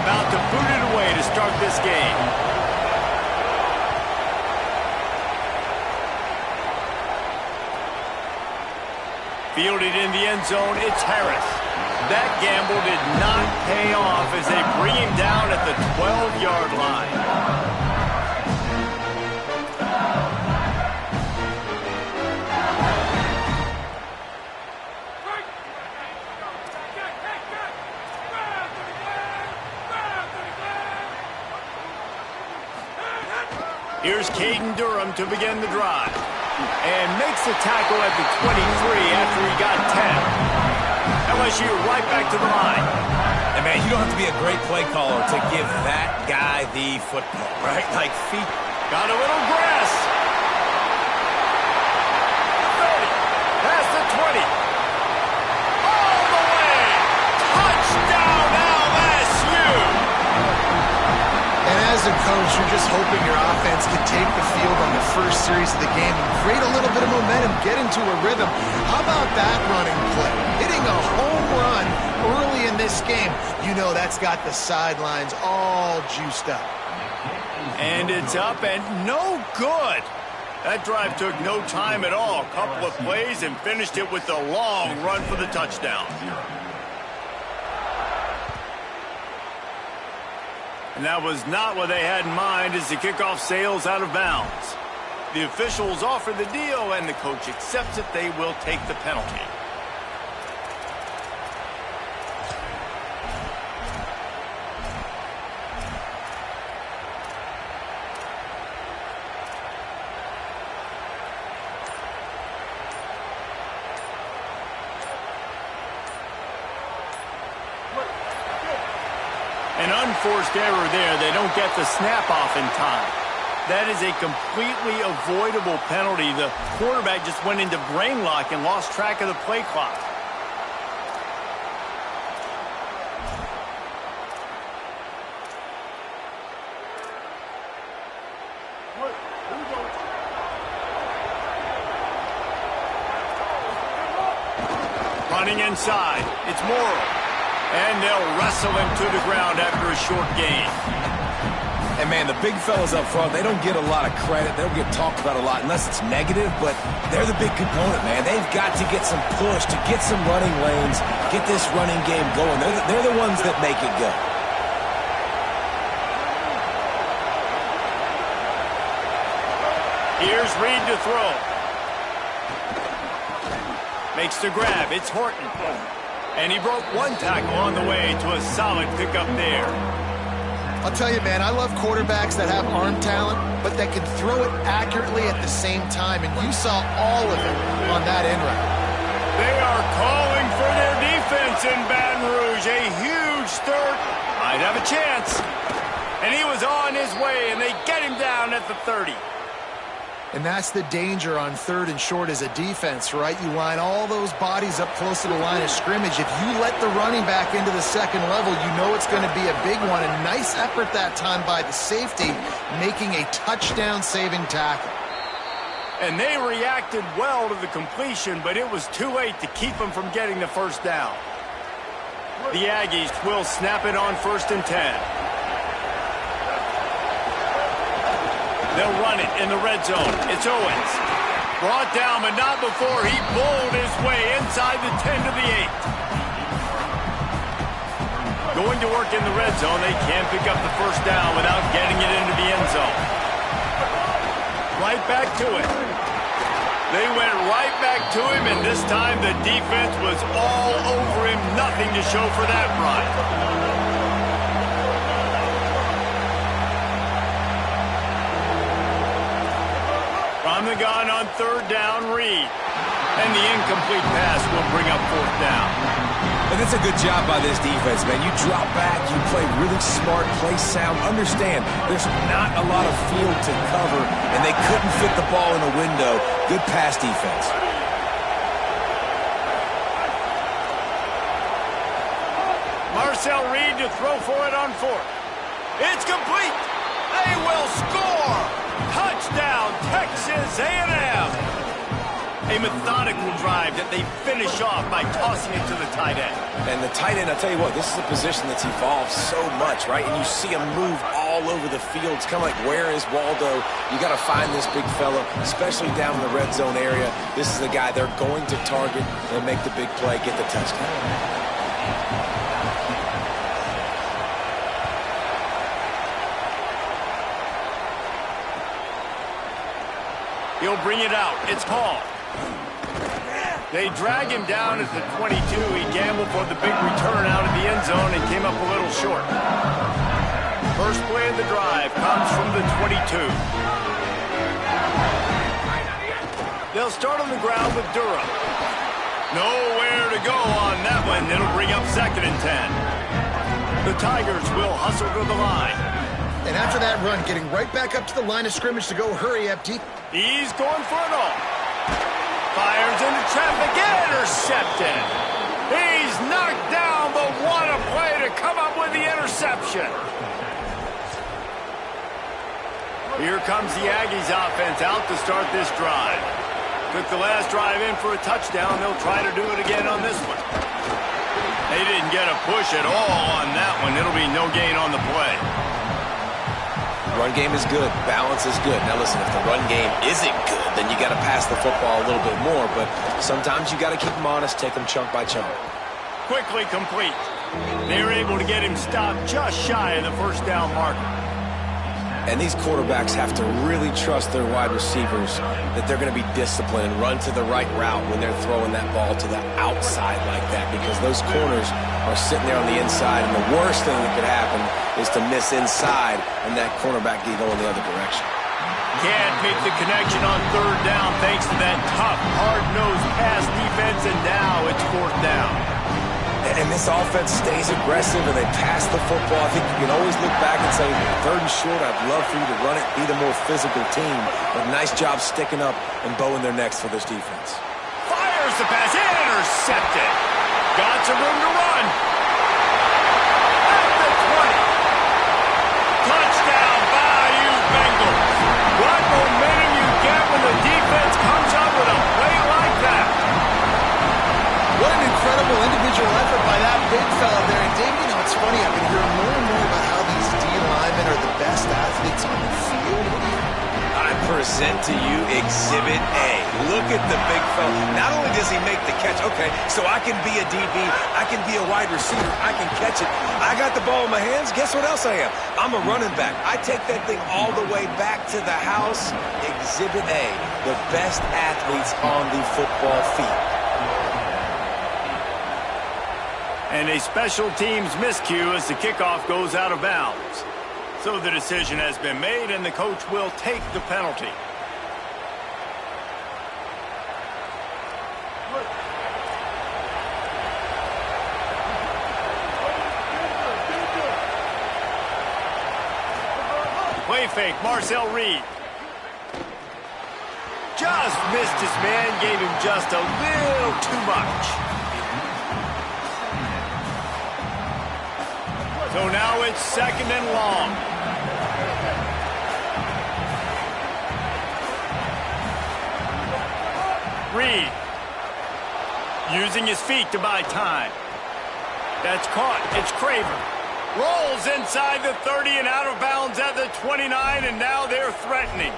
about to boot it away to start this game. Fielded in the end zone, it's Harris. That gamble did not pay off as they bring him down at the 12-yard line. Here's Caden Durham to begin the drive. And makes the tackle at the 23 after he got 10. LSU right back to the line. And, man, you don't have to be a great play caller to give that guy the football, right? Like, feet. Got a little grass. The 30. Past the 20. All the way. Touchdown, LSU. And as a coach, you're just hoping your offense can take the field on the first series of the game and create a little bit of momentum, get into a rhythm. How about that running play? Hitting a home run early in this game. You know that's got the sidelines all juiced up. And it's up and no good. That drive took no time at all. A couple of plays and finished it with a long run for the touchdown. And that was not what they had in mind as the kickoff sails out of bounds. The officials offer the deal, and the coach accepts it. They will take the penalty. An unforced error there. They don't get the snap off in time. That is a completely avoidable penalty. The quarterback just went into brain lock and lost track of the play clock. Running inside. It's Morrow. And they'll wrestle him to the ground after a short gain. And, man, the big fellas up front, they don't get a lot of credit. They don't get talked about a lot unless it's negative, but they're the big component, man. They've got to get some push, to get some running lanes, get this running game going. They're the ones that make it go. Here's Reed to throw. Makes the grab. It's Horton. And he broke one tackle on the way to a solid pickup there. I'll tell you, man, I love quarterbacks that have arm talent, but that can throw it accurately at the same time, and you saw all of it on that end route. They are calling for their defense in Baton Rouge. A huge third. Might have a chance. And he was on his way, and they get him down at the 30. And that's the danger on third and short as a defense, right? You line all those bodies up close to the line of scrimmage. If you let the running back into the second level, you know it's going to be a big one. A nice effort that time by the safety, making a touchdown-saving tackle. And they reacted well to the completion, but it was too late to keep them from getting the first down. The Aggies will snap it on 1st and 10. They'll run it in the red zone. It's Owens. Brought down, but not before he bowled his way inside the 10 to the 8. Going to work in the red zone. They can't pick up the first down without getting it into the end zone. Right back to it. They went right back to him, and this time the defense was all over him. Nothing to show for that run. On the gun on 3rd down, Reed. And the incomplete pass will bring up 4th down. And that's a good job by this defense, man. You drop back, you play really smart, play sound. Understand, there's not a lot of field to cover, and they couldn't fit the ball in a window. Good pass defense. Marcel Reed to throw for it on 4th. It's complete. They will score. Touchdown, Texas A&M. A methodical drive that they finish off by tossing it to the tight end. And the tight end, I'll tell you what, this is a position that's evolved so much, right? And you see him move all over the field. It's kind of like, where is Waldo? You got to find this big fella, especially down in the red zone area. This is the guy they're going to target and make the big play, get the touchdown. He'll bring it out. It's called. They drag him down at the 22. He gambled for the big return out of the end zone and came up a little short. First play of the drive comes from the 22. They'll start on the ground with Durham. Nowhere to go on that one. It'll bring up 2nd and 10. The Tigers will hustle to the line. And after that run, getting right back up to the line of scrimmage to go hurry up deep. He's going for it all. Fires into traffic, intercepted. He's knocked down, but what a play to come up with the interception. Here comes the Aggies offense out to start this drive. Took the last drive in for a touchdown. They'll try to do it again on this one. They didn't get a push at all on that one. It'll be no gain on the play. Run game is good. Balance is good. Now listen, if the run game isn't good, then you got to pass the football a little bit more. But sometimes you got to keep them honest, take them chunk by chunk. Quickly complete. They were able to get him stopped just shy of the first down marker. And these quarterbacks have to really trust their wide receivers that they're going to be disciplined and run to the right route when they're throwing that ball to the outside like that, because those corners are sitting there on the inside, and the worst thing that could happen is to miss inside and that cornerback get going the other direction. Can't make the connection on 3rd down thanks to that tough, hard-nosed pass defense, and now it's 4th down. And this offense stays aggressive and they pass the football. I think you can always look back and say, 3rd and short, I'd love for you to run it, be the more physical team. But nice job sticking up and bowing their necks for this defense. Fires the pass, intercepted. Got some room to run. At the 20. Touchdown, Bayou Bengals. What momentum you get when the defense comes up with a play like that. What an incredible individual effort by that big fella there. And Dave, you know, it's funny, I've been hearing more and more about how these D linemen are the best athletes on the field. I present to you Exhibit A. Look at the big fella. Not only does he make the catch, okay, so I can be a DB, I can be a wide receiver, I can catch it. I got the ball in my hands, guess what else I am? I'm a running back. I take that thing all the way back to the house. Exhibit A, the best athletes on the football field. And a special teams miscue as the kickoff goes out of bounds. So the decision has been made, and the coach will take the penalty. Play fake, Marcel Reed. Just missed his man, gave him just a little too much. So now it's 2nd and long. Reed using his feet to buy time. That's caught. It's Craver. Rolls inside the 30 and out of bounds at the 29, and now they're threatening.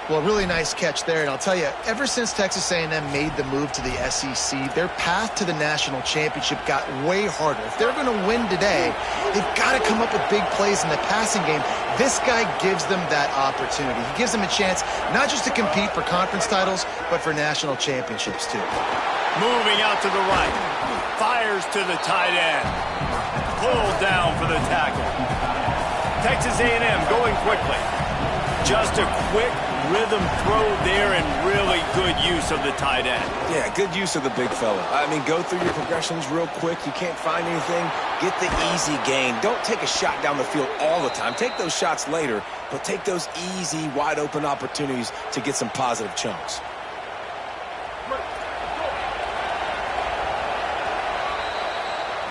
Well, really nice catch there, and I'll tell you, ever since Texas A&M made the move to the SEC, their path to the national championship got way harder. If they're going to win today, they've got to come up with big plays in the passing game. This guy gives them that opportunity. He gives them a chance not just to compete for conference titles, but for national championships, too. Moving out to the right. Fires to the tight end. Pulled down for the tackle. Texas A&M going quickly. Just a quick rhythm throw there and really good use of the tight end. Yeah, good use of the big fella. I mean, go through your progressions real quick. You can't find anything. Get the easy gain. Don't take a shot down the field all the time. Take those shots later, but take those easy, wide-open opportunities to get some positive chunks.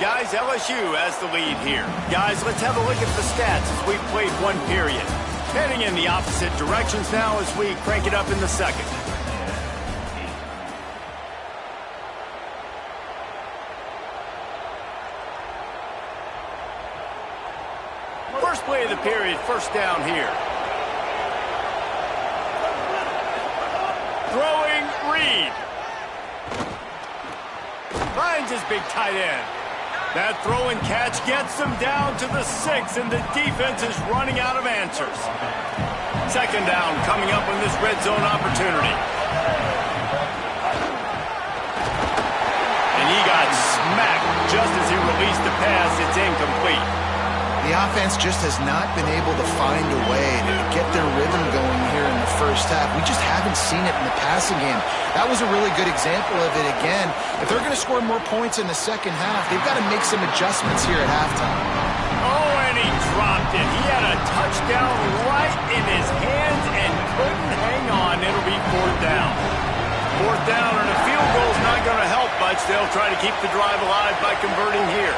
Guys, LSU has the lead here. Guys, let's have a look at the stats as we've played one period. Heading in the opposite directions now as we crank it up in the second. First play of the period, first down here. Throwing Reed. Finds his big tight end. That throw and catch gets them down to the 6, and the defense is running out of answers. Second down coming up in this red zone opportunity. And he got smacked just as he released the pass. It's incomplete. The offense just has not been able to find a way to get their rhythm going here in the first half. We just haven't seen it in the passing game. That was a really good example of it again. If they're going to score more points in the second half, they've got to make some adjustments here at halftime. Oh, and he dropped it. He had a touchdown right in his hands and couldn't hang on. It'll be fourth down. Fourth down, and a field goal's not going to help much. They'll try to keep the drive alive by converting here.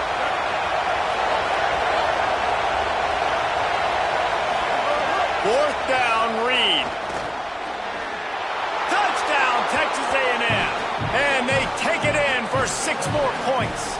Fourth down, Reed. Touchdown, Texas A&M. And they take it in for 6 more points.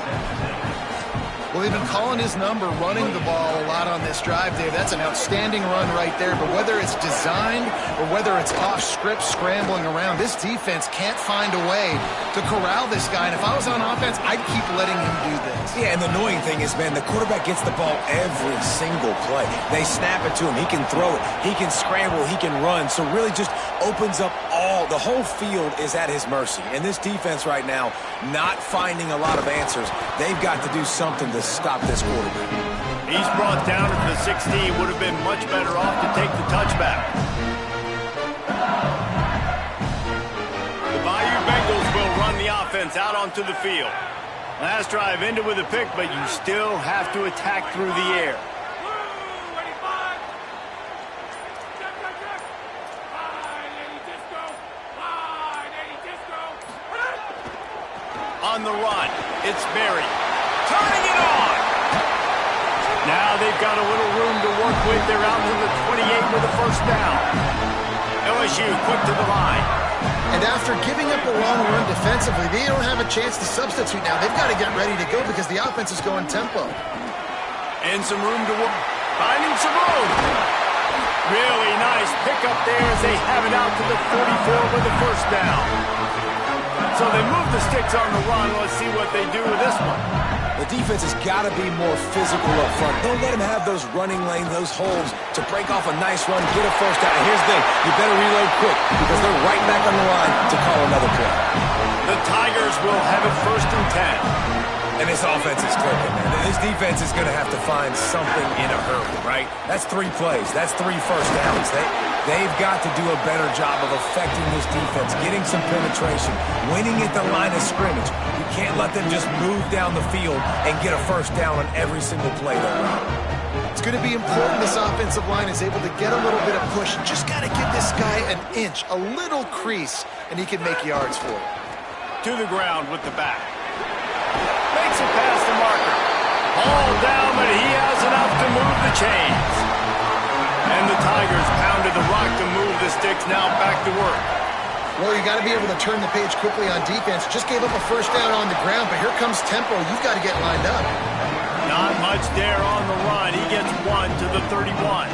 Well, they've been calling his number, running the ball a lot on this drive, Dave. That's an outstanding run right there. But whether it's designed or whether it's off script scrambling around, this defense can't find a way to corral this guy. And if I was on offense, I'd keep letting him do this. Yeah, and the annoying thing is, man, the quarterback gets the ball every single play. They snap it to him. He can throw it. He can scramble. He can run. So really just opens up the whole field is at his mercy. And this defense right now, not finding a lot of answers. They've got to do something to stop this quarterback. He's brought down to the 16. Would have been much better off to take the touchback. The Bayou Bengals will run the offense out onto the field. Last drive ended with a pick, but you still have to attack through the air. On the run, it's Berry. Turning it on! Now they've got a little room to work with. They're out to the 28 with a first down. LSU quick to the line. And after giving up a long run defensively, they don't have a chance to substitute now. They've got to get ready to go because the offense is going tempo. And some room to work. Finding some room. Really nice pickup there as they have it out to the 44 with the first down. So they move the sticks on the run. Let's see what they do with this one. The defense has got to be more physical up front. Don't let them have those running lanes, those holes to break off a nice run, get a first down. And here's the thing, you better reload quick because they're right back on the line to call another play. The Tigers will have it first and 10. And this offense is clicking, man. This defense is going to have to find something in a hurry, right? That's 3 plays. That's 3 first downs. They've got to do a better job of affecting this defense, getting some penetration, winning at the line of scrimmage. You can't let them just move down the field and get a first down on every single play they run. It's going to be important this offensive line is able to get a little bit of push. Just got to give this guy an inch, a little crease, and he can make yards for it. To the ground with the back. Makes it past the marker. All down, but he has enough to move the chains. And the Tigers pounded the rock to move the sticks. Now back to work. Well, you got to be able to turn the page quickly on defense. Just gave up a first down on the ground, but here comes tempo. You've got to get lined up. Not much there on the run. He gets 1 to the 31.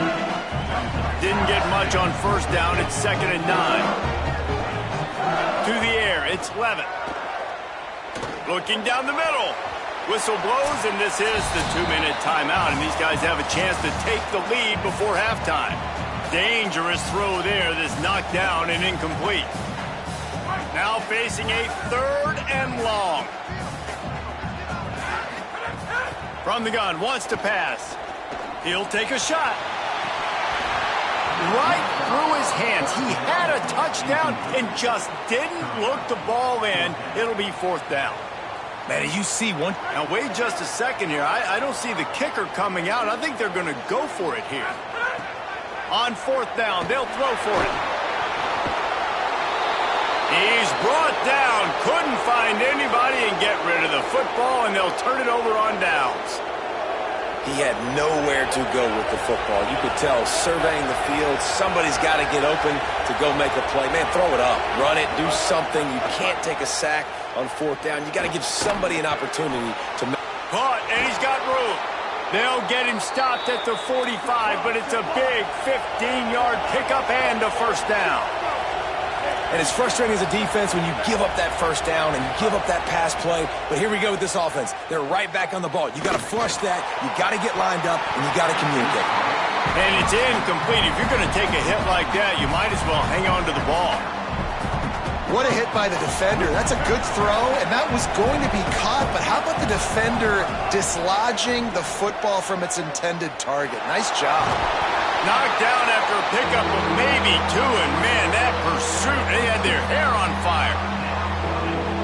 Didn't get much on first down. It's 2nd and 9. To the air. It's Levitt. Looking down the middle. Whistle blows, and this is the 2-minute timeout, and these guys have a chance to take the lead before halftime. Dangerous throw there that's knocked down and incomplete. Now facing a 3rd and long. From the gun, wants to pass. He'll take a shot. Right through his hands. He had a touchdown and just didn't look the ball in. It'll be 4th down. Man, you see one. Now, wait just a second here. I don't see the kicker coming out. I think they're going to go for it here. On 4th down, they'll throw for it. He's brought down. Couldn't find anybody and get rid of the football, and they'll turn it over on downs. He had nowhere to go with the football. You could tell, surveying the field, somebody's got to get open to go make a play. Man, throw it up. Run it. Do something. You can't take a sack on 4th down. You got to give somebody an opportunity to make. Caught, and he's got room. They'll get him stopped at the 45, but it's a big 15-yard pickup and a first down. And it's frustrating as a defense when you give up that first down and you give up that pass play. But here we go with this offense. They're right back on the ball. You got to flush that. You got to get lined up, and you got to communicate. And it's incomplete. If you're going to take a hit like that, you might as well hang on to the ball. What a hit by the defender. That's a good throw, and that was going to be caught. But how about the defender dislodging the football from its intended target? Nice job. Knocked down after a pickup of maybe two, and man, that pursuit, they had their hair on fire.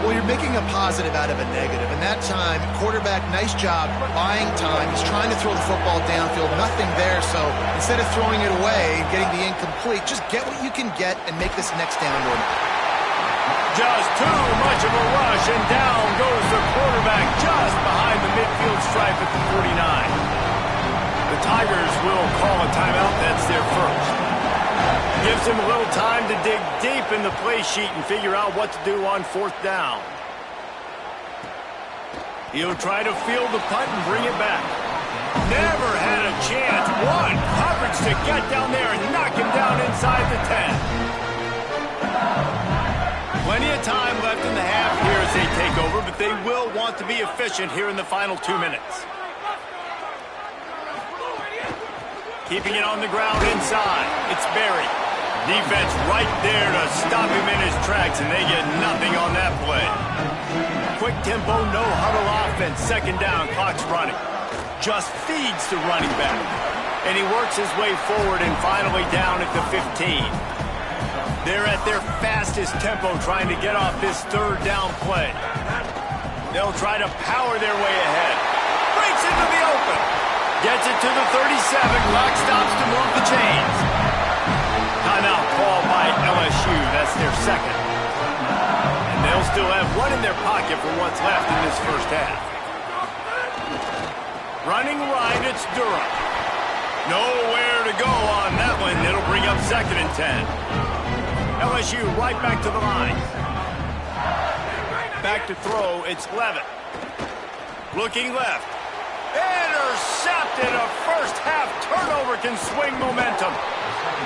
Well, you're making a positive out of a negative, and that time, quarterback, nice job, buying time. He's trying to throw the football downfield, nothing there, so instead of throwing it away and getting the incomplete, just get what you can get and make this next down more. Just too much of a rush, and down goes the quarterback just behind the midfield stripe at the 49. The Tigers will call a timeout. That's their first. Gives him a little time to dig deep in the play sheet and figure out what to do on fourth down. He'll try to field the punt and bring it back. Never had a chance. One coverage to get down there and knock him down inside the 10. Plenty of time left in the half here as they take over, but they will want to be efficient here in the final 2 minutes. Keeping it on the ground inside. It's Berry. Defense right there to stop him in his tracks, and they get nothing on that play. Quick tempo, no huddle offense. Second down, clock's running. Just feeds the running back. And he works his way forward and finally down at the 15. They're at their fastest tempo trying to get off this third down play. They'll try to power their way ahead. Breaks into the open. Gets it to the 37. Clock stops to move the chains. Timeout called by LSU. That's their second. And they'll still have one in their pocket for what's left in this first half. Running right, it's Durham. Nowhere to go on that one. It'll bring up second and 10. LSU right back to the line. Back to throw, it's Levitt. Looking left. Intercepted. A first half turnover can swing momentum.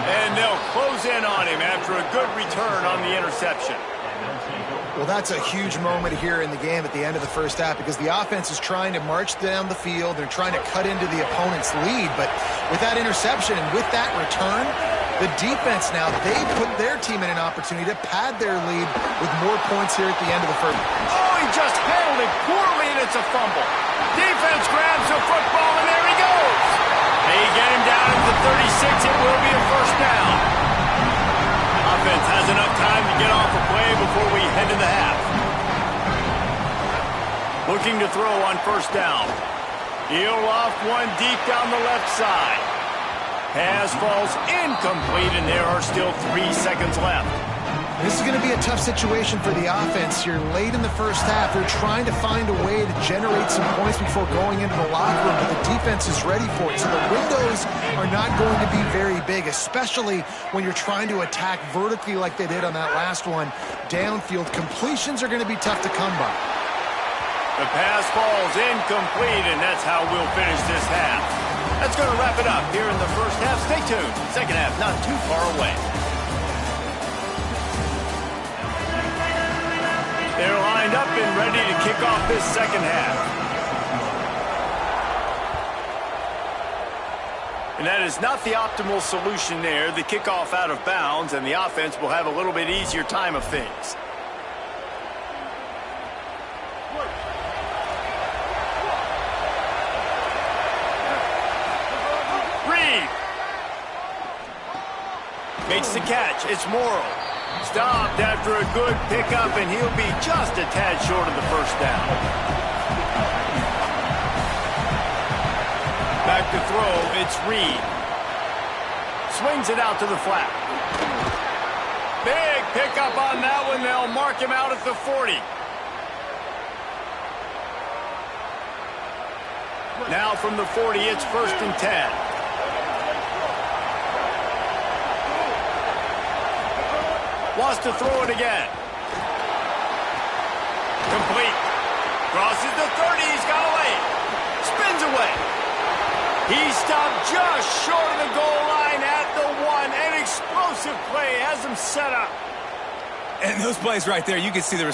And they'll close in on him after a good return on the interception. Well, that's a huge moment here in the game at the end of the first half because the offense is trying to march down the field. They're trying to cut into the opponent's lead. But with that interception and with that return, the defense now, they put their team in an opportunity to pad their lead with more points here at the end of the first. Oh, he just handled it poorly, and it's a fumble. Defense grabs the football, and there he goes. They get him down at the 36. It will be a first down. Offense has enough time to get off a play before we head to the half. Looking to throw on first down. He'll loft one deep down the left side. Pass falls incomplete, and there are still 3 seconds left. This is going to be a tough situation for the offense here late in the first half. They're trying to find a way to generate some points before going into the locker room, but the defense is ready for it. So the windows are not going to be very big, especially when you're trying to attack vertically like they did on that last one. Downfield completions are going to be tough to come by. The pass falls incomplete, and that's how we'll finish this half. That's going to wrap it up here in the first half. Stay tuned. Second half not too far away. They're lined up and ready to kick off this second half. And that is not the optimal solution there. The kickoff out of bounds, and the offense will have a little bit easier time of things. Makes the catch. It's Morrow. Stopped after a good pickup, and he'll be just a tad short of the first down. Back to throw. It's Reed. Swings it out to the flat. Big pickup on that one. They'll mark him out at the 40. Now from the 40, it's first and 10. Wants to throw it again. Complete. Crosses the 30. He's got away. Spins away. He stopped just short of the goal line at the 1. An explosive play has him set up. And those plays right there, you can see the